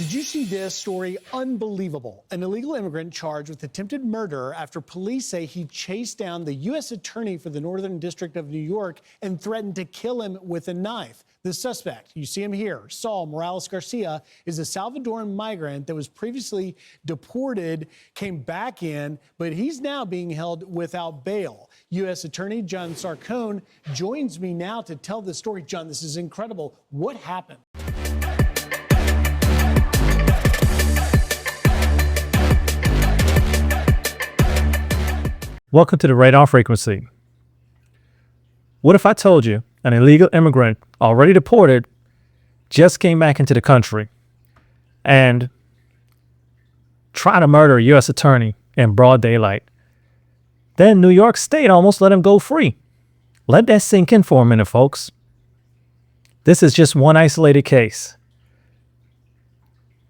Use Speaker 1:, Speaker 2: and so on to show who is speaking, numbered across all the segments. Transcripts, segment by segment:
Speaker 1: Did you see this story? Unbelievable. An illegal immigrant charged with attempted murder after police say he chased down the U.S. attorney for the Northern District of New York and threatened to kill him with a knife. The suspect, you see him here, Saul Morales Garcia, is a Salvadoran migrant that was previously deported, came back in, but he's now being held without bail. U.S. Attorney John Sarcone joins me now to tell the story. John, this is incredible. What happened?
Speaker 2: Welcome to the Radar Frequency. What if I told you an illegal immigrant already deported just came back into the country and tried to murder a U.S. attorney in broad daylight? Then New York State almost let him go free. Let that sink in for a minute, folks. This is just one isolated case.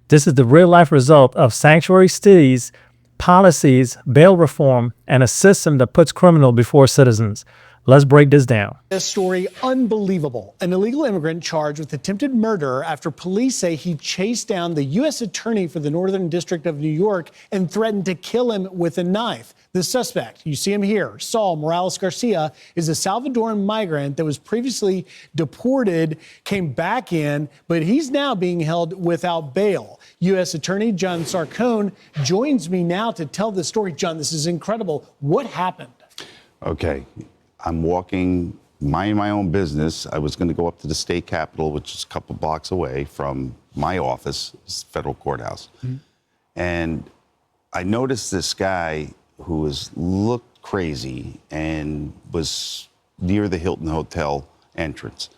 Speaker 2: This is the real-life result of sanctuary cities, policies, bail reform, and a system that puts criminals before citizens. Let's break this down.
Speaker 1: This story, unbelievable. An illegal immigrant charged with attempted murder after police say he chased down the U.S. attorney for the Northern District of New York and threatened to kill him with a knife. The suspect, you see him here, Saul Morales Garcia, is a Salvadoran migrant that was previously deported, came back in, but he's now being held without bail. U.S. Attorney John Sarcone joins me now to tell the story. John, this is incredible. What happened?
Speaker 3: Okay. I'm walking, minding my own business. I was going to go up to the state capitol, which is a couple blocks away from my office, federal courthouse. Mm-hmm. And I noticed this guy who looked crazy and was near the Hilton Hotel entrance.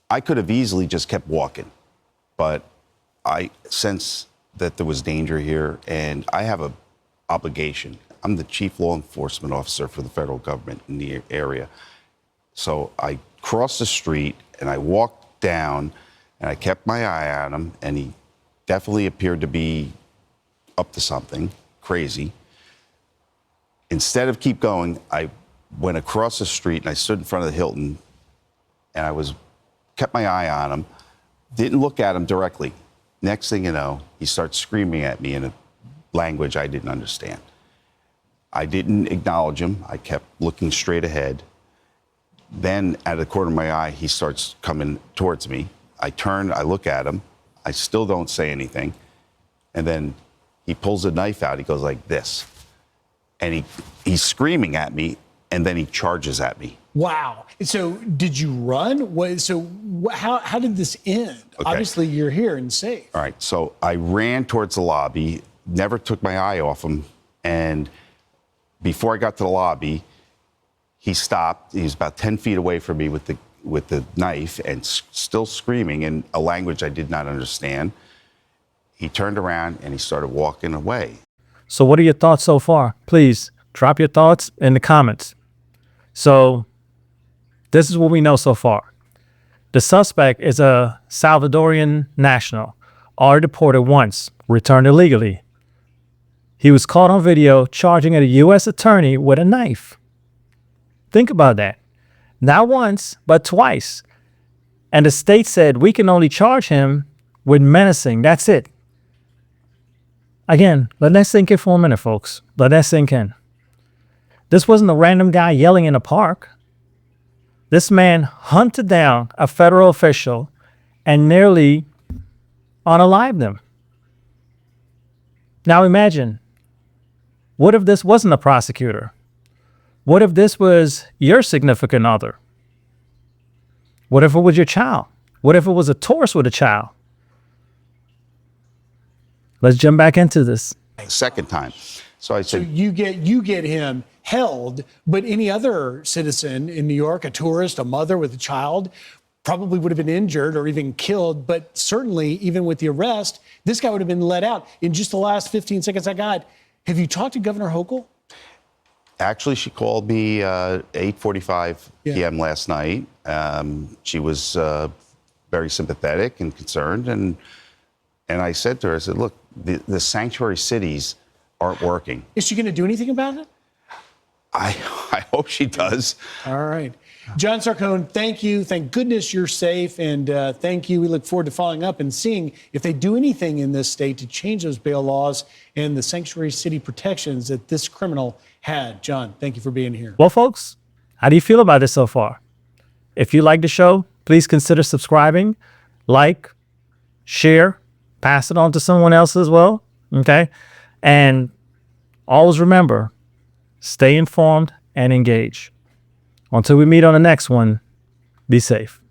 Speaker 3: I could have easily just kept walking, but I sensed that there was danger here, and I have an obligation. I'm the chief law enforcement officer for the federal government in the area. So I crossed the street and I walked down and I kept my eye on him, and he definitely appeared to be up to something crazy. Instead of keep going, I went across the street and I stood in front of the Hilton, and I kept my eye on him, didn't look at him directly. Next thing you know, he starts screaming at me in a language I didn't understand. I didn't acknowledge him. I kept looking straight ahead. Then, out of the corner of my eye, he starts coming towards me. I turn, I look at him. I still don't say anything. And then he pulls a knife out. He goes like this. And he's screaming at me, and then he charges at me.
Speaker 1: Wow. So did you run? How did this end? Okay. Obviously, you're here and safe.
Speaker 3: All right. So I ran towards the lobby, never took my eye off him, and before I got to the lobby, he stopped. He was about 10 feet away from me with the knife and still screaming in a language I did not understand. He turned around and he started walking away.
Speaker 2: So what are your thoughts so far? Please drop your thoughts in the comments. So this is what we know so far. The suspect is a Salvadorian national, already deported once, returned illegally. He was caught on video charging at a U.S. attorney with a knife. Think about that. Not once, but twice. And the state said we can only charge him with menacing. That's it. Again, let that sink in for a minute, folks. Let that sink in. This wasn't a random guy yelling in a park. This man hunted down a federal official and nearly unalived them. Now imagine, what if this wasn't a prosecutor? What if this was your significant other? What if it was your child? What if it was a tourist with a child? Let's jump back into this.
Speaker 3: Second time. So I said,
Speaker 1: so you get him held, but any other citizen in New York, a tourist, a mother with a child, probably would have been injured or even killed. But certainly, even with the arrest, this guy would have been let out. In just the last 15 seconds I got, have you talked to Governor Hochul?
Speaker 3: Actually, she called me 8:45 p.m. last night. She was very sympathetic and concerned, and I said to her, I said, look, the sanctuary cities aren't working.
Speaker 1: Is she going to do anything about it?
Speaker 3: I hope she does.
Speaker 1: All right. John Sarcone, thank you. Thank goodness you're safe. And thank you. We look forward to following up and seeing if they do anything in this state to change those bail laws and the sanctuary city protections that this criminal had. John, thank you for being here.
Speaker 2: Well, folks, how do you feel about this so far? If you like the show, please consider subscribing, like, share, pass it on to someone else as well. Okay. And always remember, stay informed and engage. Until we meet on the next one, be safe.